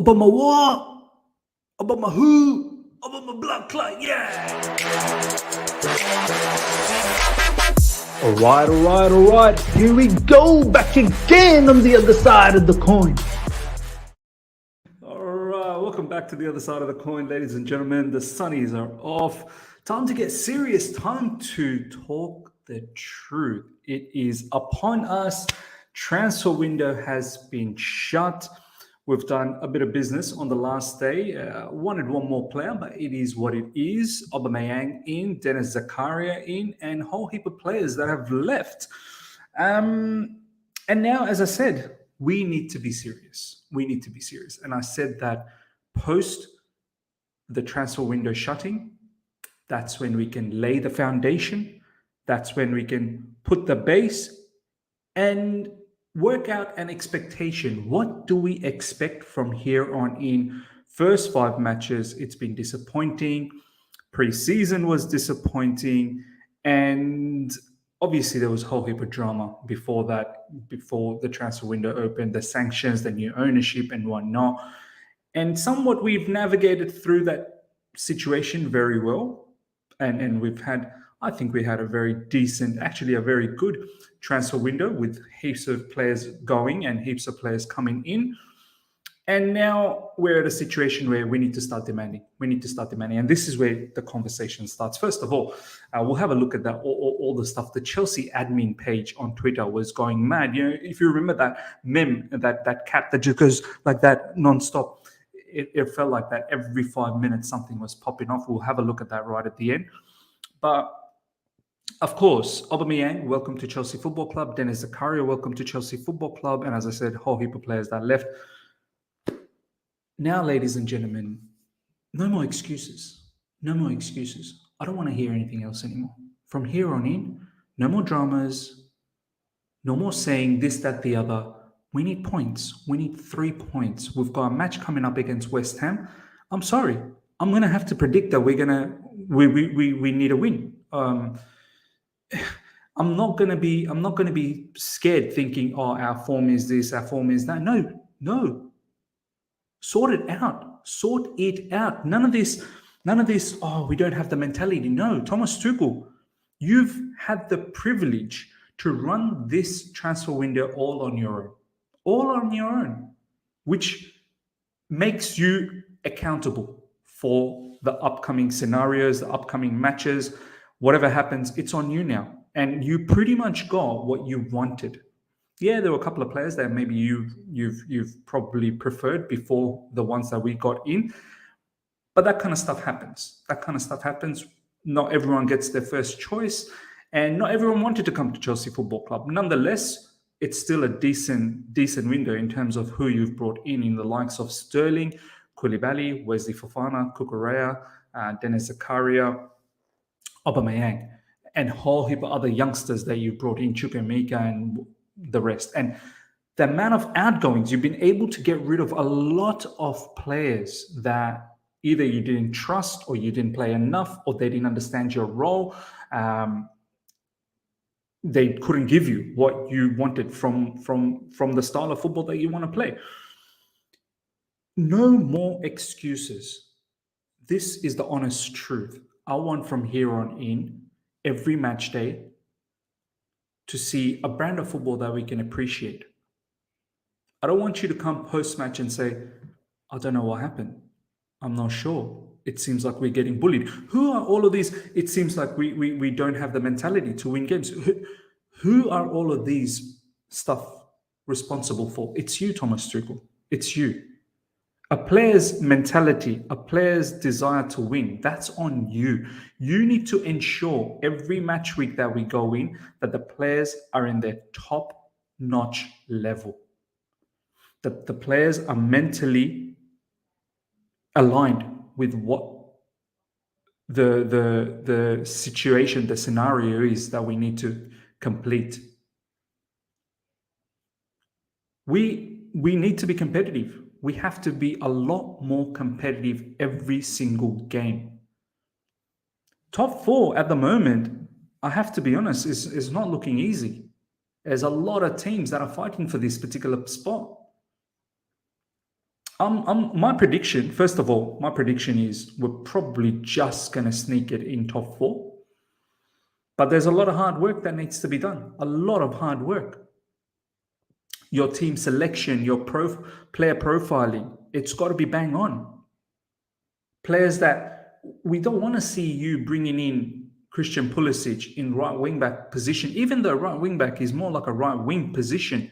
Obama what? Obama who? Obama blood clot, yeah! All right. Here we go, back again on the other side of the coin. All right, welcome back to the other side of the coin, ladies and gentlemen. The sunnies are off. Time to get serious. Time to talk the truth. It is upon us. Transfer window has been shut. We've done a bit of business on the last day. Wanted one more player, but it is what it is. Aubameyang in, Denis Zakaria in, and a whole heap of players that have left. And now, as I said, we need to be serious. We need to be serious. And I said that post the transfer window shutting, that's when we can lay the foundation. That's when we can put the base and work out an expectation. What do we expect from here on in? First 5 matches, it's been disappointing. Pre-season was disappointing. And obviously there was a whole heap of drama before that, before the transfer window opened, the sanctions, the new ownership and whatnot. And somewhat we've navigated through that situation very well. And we've had, I think we had a very decent, actually a very good transfer window with heaps of players going and heaps of players coming in. And now we're at a situation where we need to start demanding. We need to start demanding. And this is where the conversation starts. First of all, we'll have a look at that, all the stuff. The Chelsea admin page on Twitter was going mad. You know, if you remember that meme, that cat that just goes like that nonstop, it felt like that every 5 minutes something was popping off. We'll have a look at that right at the end. But of course, Aubameyang, welcome to Chelsea Football Club. Denis Zakaria, welcome to Chelsea Football Club. And as I said, a whole heap of players that left. Now, ladies and gentlemen, no more excuses. No more excuses. I don't want to hear anything else anymore. From here on in, no more dramas. No more saying this, that, the other. We need points. We need 3 points. We've got a match coming up against West Ham. I'm sorry. I'm going to have to predict that we need a win. I'm not going to be scared thinking, oh, our form is this, our form is that. No. Sort it out. None of this, oh, we don't have the mentality. No, Thomas Tuchel, you've had the privilege to run this transfer window all on your own, which makes you accountable for the upcoming scenarios, the upcoming matches. Whatever happens, it's on you now. And you pretty much got what you wanted. Yeah, there were a couple of players that maybe you've probably preferred before the ones that we got in. But that kind of stuff happens. Not everyone gets their first choice. And not everyone wanted to come to Chelsea Football Club. Nonetheless, it's still a decent window in terms of who you've brought in the likes of Sterling, Koulibaly, Wesley Fofana, Cucurella, Denis Zakaria, Aubameyang, and a whole heap of other youngsters that you brought in, Chukwuemeka and the rest. And the amount of outgoings, you've been able to get rid of a lot of players that either you didn't trust or you didn't play enough or they didn't understand your role. They couldn't give you what you wanted from the style of football that you want to play. No more excuses. This is the honest truth. I want from here on in, every match day, to see a brand of football that we can appreciate. I don't want you to come post-match and say, I don't know what happened. I'm not sure. It seems like we're getting bullied. Who are all of these? It seems like we don't have the mentality to win games. Who are all of these stuff responsible for? It's you, Thomas Tuchel. It's you. A player's mentality, a player's desire to win, that's on you. You need to ensure every match week that we go in that the players are in their top-notch level. That the players are mentally aligned with what the situation, the scenario is that we need to complete. We need to be competitive. We have to be a lot more competitive every single game. Top 4 at the moment, I have to be honest, is not looking easy. There's a lot of teams that are fighting for this particular spot. My prediction, first of all, my prediction is we're probably just going to sneak it in top 4. But there's a lot of hard work that needs to be done. A lot of hard work. Your team selection, your player profiling, it's got to be bang on. Players that we don't want to see you bringing in Christian Pulisic in right wing back position, even though right wing back is more like a right wing position.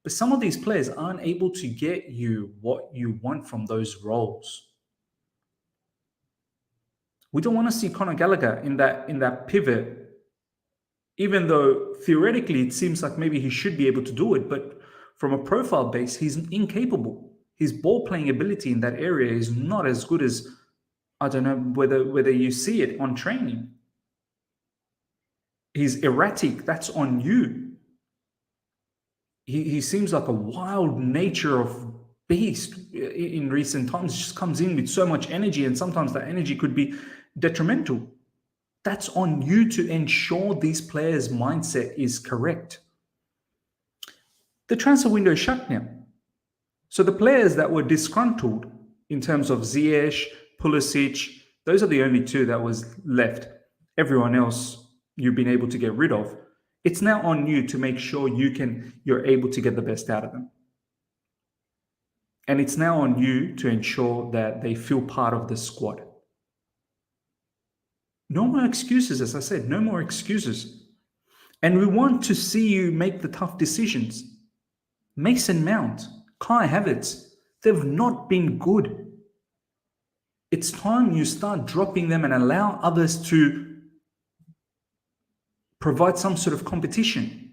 But some of these players aren't able to get you what you want from those roles. We don't want to see Conor Gallagher in that pivot, even though theoretically it seems like maybe he should be able to do it, but from a profile base, he's incapable. His ball playing ability in that area is not as good as, I don't know whether you see it on training. He's erratic. That's on you. He seems like a wild nature of beast in recent times. He just comes in with so much energy, and sometimes that energy could be detrimental. That's on you to ensure these players' mindset is correct. The transfer window is shut now. So the players that were disgruntled in terms of Ziyech, Pulisic, those are the only two that was left. Everyone else you've been able to get rid of. It's now on you to make sure you're able to get the best out of them. And it's now on you to ensure that they feel part of the squad. No more excuses, as I said, no more excuses. And we want to see you make the tough decisions. Mason Mount, Kai Havertz, they've not been good. It's time you start dropping them and allow others to provide some sort of competition.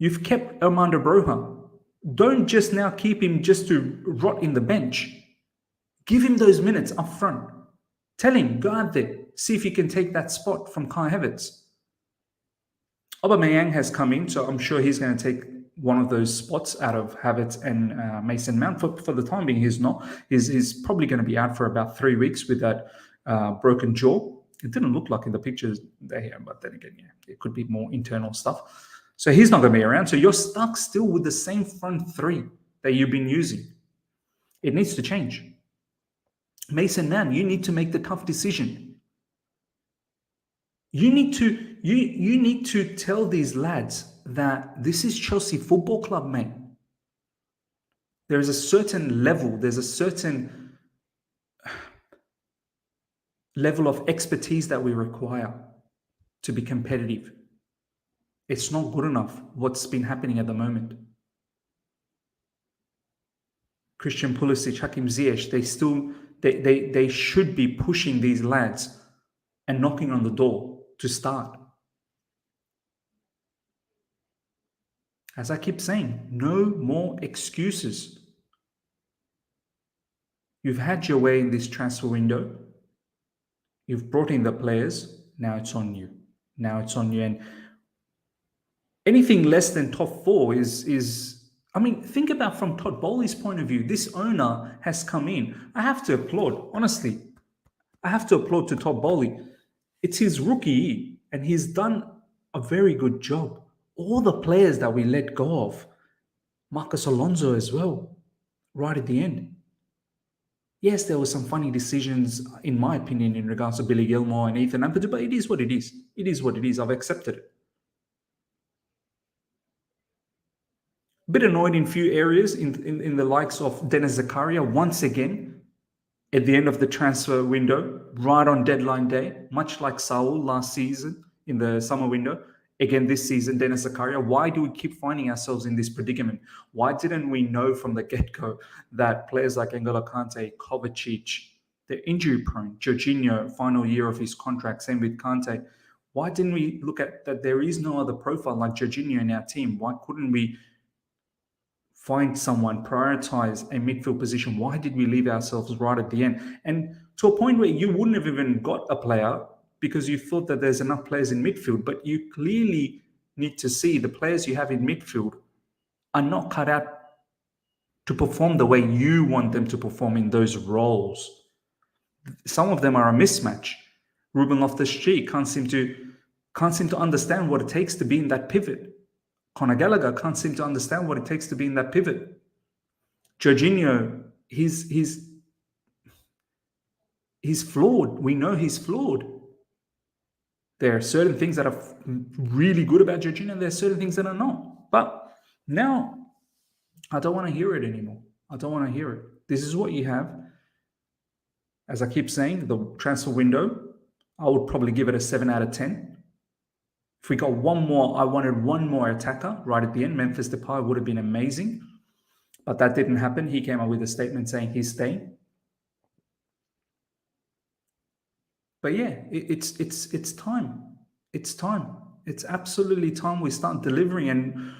You've kept Armando Broja. Don't just now keep him just to rot in the bench. Give him those minutes up front. Tell him, go out there, see if you can take that spot from Kai Havertz. Aubameyang has come in, so I'm sure he's going to take one of those spots out of Havertz and Mason Mount. For the time being, he's not. He's probably going to be out for about 3 weeks with that broken jaw. It didn't look like in the pictures there, but then again, yeah, it could be more internal stuff. So he's not going to be around. So you're stuck still with the same front three that you've been using. It needs to change. Mason Mount, you need to make the tough decision. You need to tell these lads that this is Chelsea Football Club, mate. There is a certain level, there's a certain level of expertise that we require to be competitive. It's not good enough what's been happening at the moment. Christian Pulisic, Hakim Ziyech, they should be pushing these lads and knocking on the door to start. As I keep saying, no more excuses. You've had your way in this transfer window. You've brought in the players. Now it's on you. Now it's on you. And anything less than top 4 is I mean, think about from Todd Bowley's point of view. This owner has come in. I have to applaud, honestly. I have to applaud to Todd Bowley. It's his rookie year, and he's done a very good job. All the players that we let go of, Marcus Alonso as well, right at the end. Yes, there were some funny decisions, in my opinion, in regards to Billy Gilmore and Ethan Ampadu, but it is what it is. It is what it is. I've accepted it. A bit annoyed in few areas in the likes of Denis Zakaria, once again, at the end of the transfer window, right on deadline day, much like Saul last season in the summer window. Again, this season, Denis Zakaria. Why do we keep finding ourselves in this predicament? Why didn't we know from the get-go that players like N'Golo Kante, Kovacic, they're injury-prone? Jorginho, final year of his contract, same with Kante. Why didn't we look at that there is no other profile like Jorginho in our team? Why couldn't we find someone, prioritize a midfield position? Why did we leave ourselves right at the end? And to a point where you wouldn't have even got a player because you thought that there's enough players in midfield, but you clearly need to see the players you have in midfield are not cut out to perform the way you want them to perform in those roles. Some of them are a mismatch. Ruben Loftus-Cheek can't seem to understand what it takes to be in that pivot. Conor Gallagher can't seem to understand what it takes to be in that pivot. Jorginho, he's flawed. We know he's flawed. There are certain things that are really good about Jorginho, and there are certain things that are not. But now, I don't want to hear it anymore. I don't want to hear it. This is what you have. As I keep saying, the transfer window, I would probably give it a 7 out of 10. If we got one more, I wanted one more attacker right at the end. Memphis Depay would have been amazing. But that didn't happen. He came up with a statement saying he's staying. But yeah, it's time. It's time. It's absolutely time we start delivering, and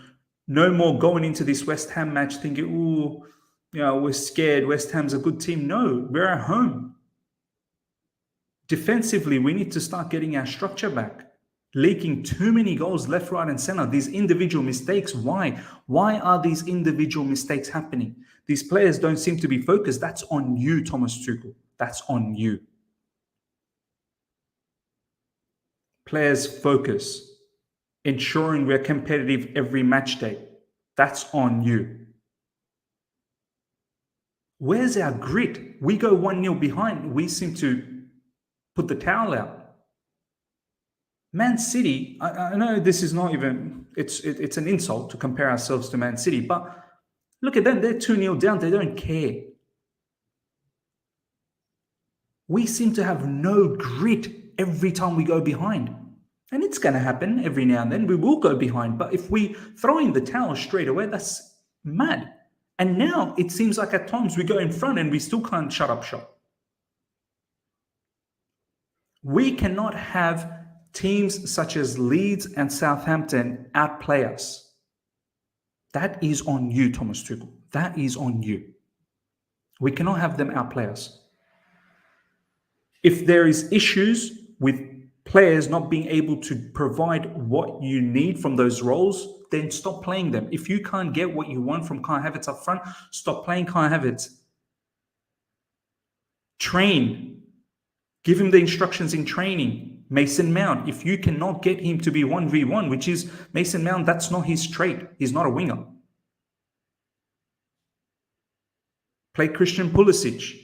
no more going into this West Ham match thinking, "Ooh, we're scared. West Ham's a good team." No, we're at home. Defensively, we need to start getting our structure back. Leaking too many goals left, right, and center. These individual mistakes. Why? Why are these individual mistakes happening? These players don't seem to be focused. That's on you, Thomas Tuchel. That's on you. Players focus, ensuring we're competitive every match day. That's on you. Where's our grit? We go 1-0 behind. We seem to put the towel out. Man City, I know this is not even, it's an insult to compare ourselves to Man City, but look at them. They're 2-0 down. They don't care. We seem to have no grit every time we go behind. And it's going to happen every now and then. We will go behind. But if we throw in the towel straight away, that's mad. And now it seems like at times we go in front and we still can't shut up shop. We cannot have teams such as Leeds and Southampton outplay us. That is on you, Thomas Tuchel. That is on you. We cannot have them outplay us. If there is issues with players not being able to provide what you need from those roles, then stop playing them. If you can't get what you want from Kai Havertz up front, stop playing Kai Havertz. Train. Give him the instructions in training. Mason Mount, if you cannot get him to be 1v1, which is Mason Mount, that's not his trait. He's not a winger. Play Christian Pulisic.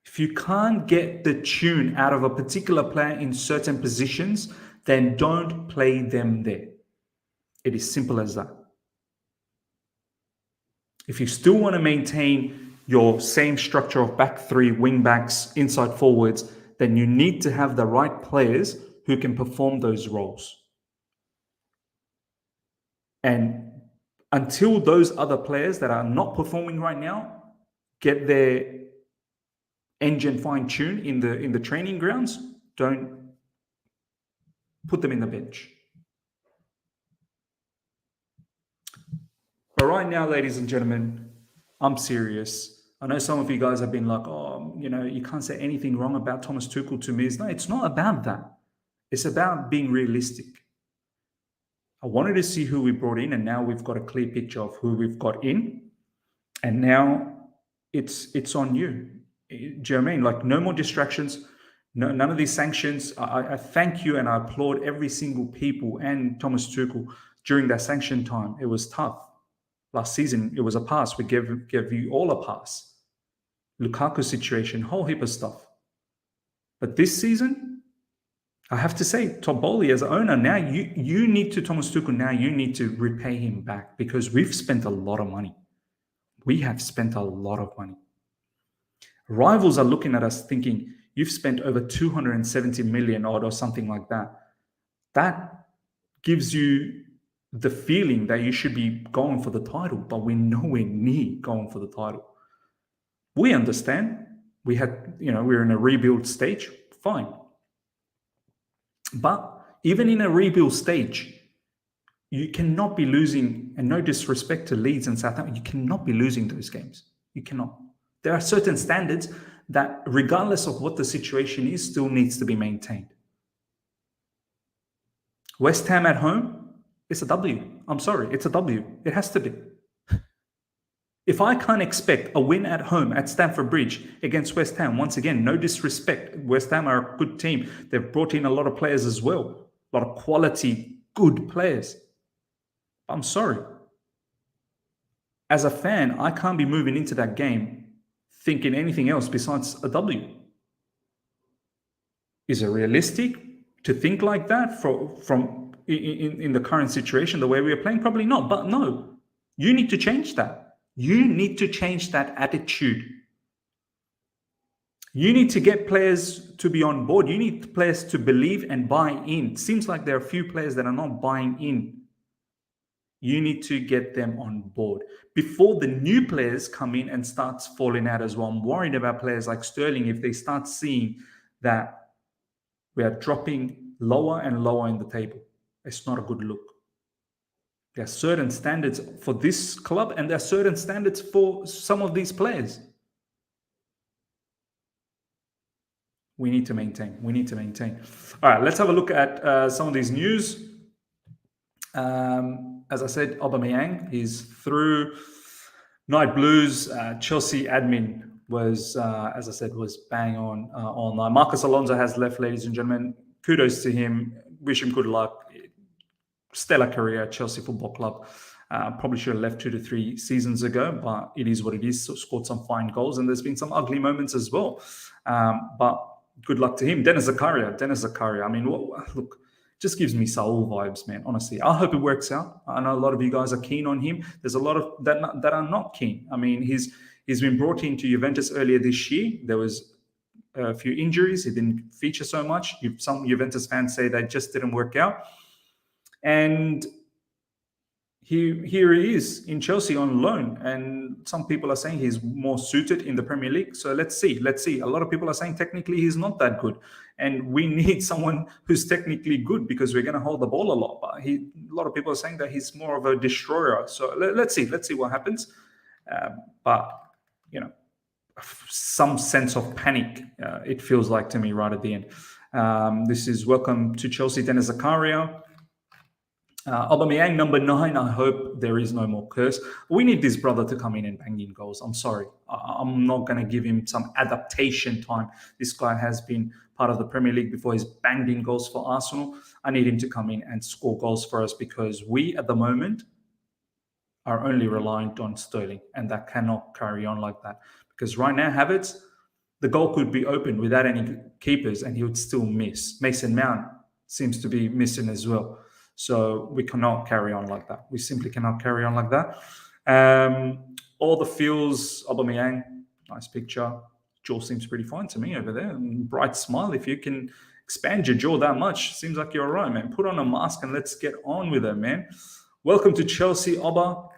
If you can't get the tune out of a particular player in certain positions, then don't play them there. It is simple as that. If you still want to maintain your same structure of back three, wing backs, inside forwards, then you need to have the right players who can perform those roles. And until those other players that are not performing right now get their engine fine-tuned in the training grounds, don't put them in the bench. But right now, ladies and gentlemen, I'm serious. I know some of you guys have been like, oh, you can't say anything wrong about Thomas Tuchel to me. No, it's not about that. It's about being realistic. I wanted to see who we brought in, and now we've got a clear picture of who we've got in. And now it's on you. Do you know what I mean? Like, no more distractions, none of these sanctions. I thank you and I applaud every single people and Thomas Tuchel during that sanction time. It was tough. Last season, it was a pass. We gave you all a pass. Lukaku situation, whole heap of stuff. But this season, I have to say, Tomboli as an owner, now you need to, Thomas Tuchel, now you need to repay him back, because we've spent a lot of money. We have spent a lot of money. Rivals are looking at us thinking, you've spent over 270 million odd or something like that. That gives you the feeling that you should be going for the title, but we're nowhere near going for the title. We understand. We're in a rebuild stage. Fine. But even in a rebuild stage, you cannot be losing, and no disrespect to Leeds and Southampton, you cannot be losing those games. You cannot. There are certain standards that, regardless of what the situation is, still needs to be maintained. West Ham at home, it's a W. I'm sorry, it's a W. It has to be. If I can't expect a win at home at Stamford Bridge against West Ham, once again, no disrespect. West Ham are a good team. They've brought in a lot of players as well. A lot of quality, good players. I'm sorry. as a fan, I can't be moving into that game thinking anything else besides a W. Is it realistic to think like that from in the current situation, the way we are playing? Probably not. But no, you need to change that. You need to change that attitude. You need to get players to be on board. You need players to believe and buy in. It seems like there are a few players that are not buying in. You need to get them on board before the new players come in and starts falling out as well. I'm worried about players like Sterling if they start seeing that we are dropping lower and lower in the table. It's not a good look. There are certain standards for this club and there are certain standards for some of these players. We need to maintain. We need to maintain. All right, let's have a look at some of these news. As I said, Aubameyang is through. Night Blues. Chelsea admin was, as I said, was bang on online. Marcus Alonso has left, ladies and gentlemen. Kudos to him. Wish him good luck. Stellar career at Chelsea Football Club. Probably should have left 2 to 3 seasons ago, but it is what it is. So scored some fine goals, and there's been some ugly moments as well. But good luck to him. Dennis Zakaria. I mean, look, just gives me Saul vibes, man. Honestly, I hope it works out. I know a lot of you guys are keen on him. There's a lot of that are not keen. I mean, he's been brought into Juventus earlier this year. There was a few injuries. He didn't feature so much. Some Juventus fans say that just didn't work out. And here he is in Chelsea on loan, and some people are saying he's more suited in the Premier League. So let's see. A lot of people are saying technically he's not that good, and we need someone who's technically good because we're going to hold the ball a lot. But a lot of people are saying that he's more of a destroyer. So let's see what happens. But you know, some sense of panic it feels like to me right at the end. This is welcome to Chelsea, Denis Zakaria. Aubameyang, number 9. I hope there is no more curse. We need this brother to come in and bang in goals. I'm sorry. I'm not going to give him some adaptation time. This guy has been part of the Premier League before. He's banged in goals for Arsenal. I need him to come in and score goals for us because we, at the moment, are only reliant on Sterling, and that cannot carry on like that. Because right now, Havertz, the goal could be open without any keepers, and he would still miss. Mason Mount seems to be missing as well. So we cannot carry on like that. We simply cannot carry on like that. All the feels, Aubameyang, nice picture. Jaw seems pretty fine to me over there. Bright smile. If you can expand your jaw that much, seems like you're all right, man. Put on a mask and let's get on with it, man. Welcome to Chelsea, Oba. A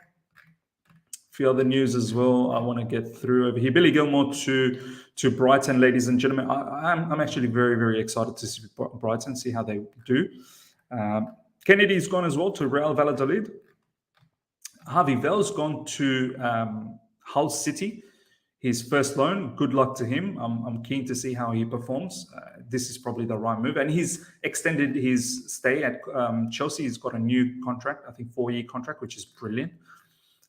few other news as well I want to get through over here. Billy Gilmore to Brighton, ladies and gentlemen. I'm actually very, very excited to see Brighton, see how they do. Kennedy's gone as well to Real Valladolid. Harvey Vell's gone to Hull City. His first loan. Good luck to him. I'm keen to see how he performs. This is probably the right move. And he's extended his stay at Chelsea. He's got a new contract, I think 4-year contract, which is brilliant.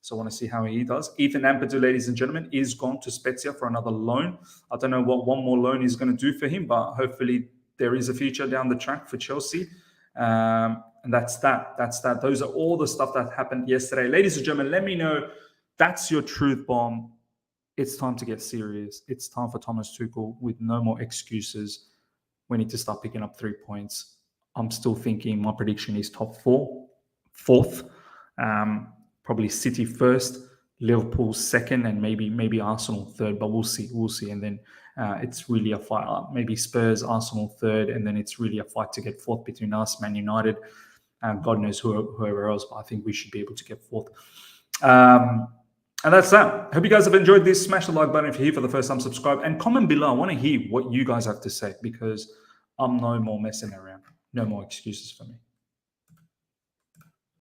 So I want to see how he does. Ethan Ampadu, ladies and gentlemen, is gone to Spezia for another loan. I don't know what one more loan is going to do for him, but hopefully there is a future down the track for Chelsea. And that's that. Those are all the stuff that happened yesterday. Ladies and gentlemen, let me know. That's your truth bomb. It's time to get serious. It's time for Thomas Tuchel with no more excuses. We need to start picking up 3 points. I'm still thinking my prediction is top 4th. Probably City first, Liverpool second, and maybe Arsenal third. But we'll see. And then it's really a fight. Maybe Spurs, Arsenal third, and then it's really a fight to get 4th between us, Man United. God knows whoever else, but I think we should be able to get 4th. And that's that. Hope you guys have enjoyed this. Smash the like button if you're here for the first time. Subscribe and comment below. I want to hear what you guys have to say because I'm no more messing around. No more excuses for me.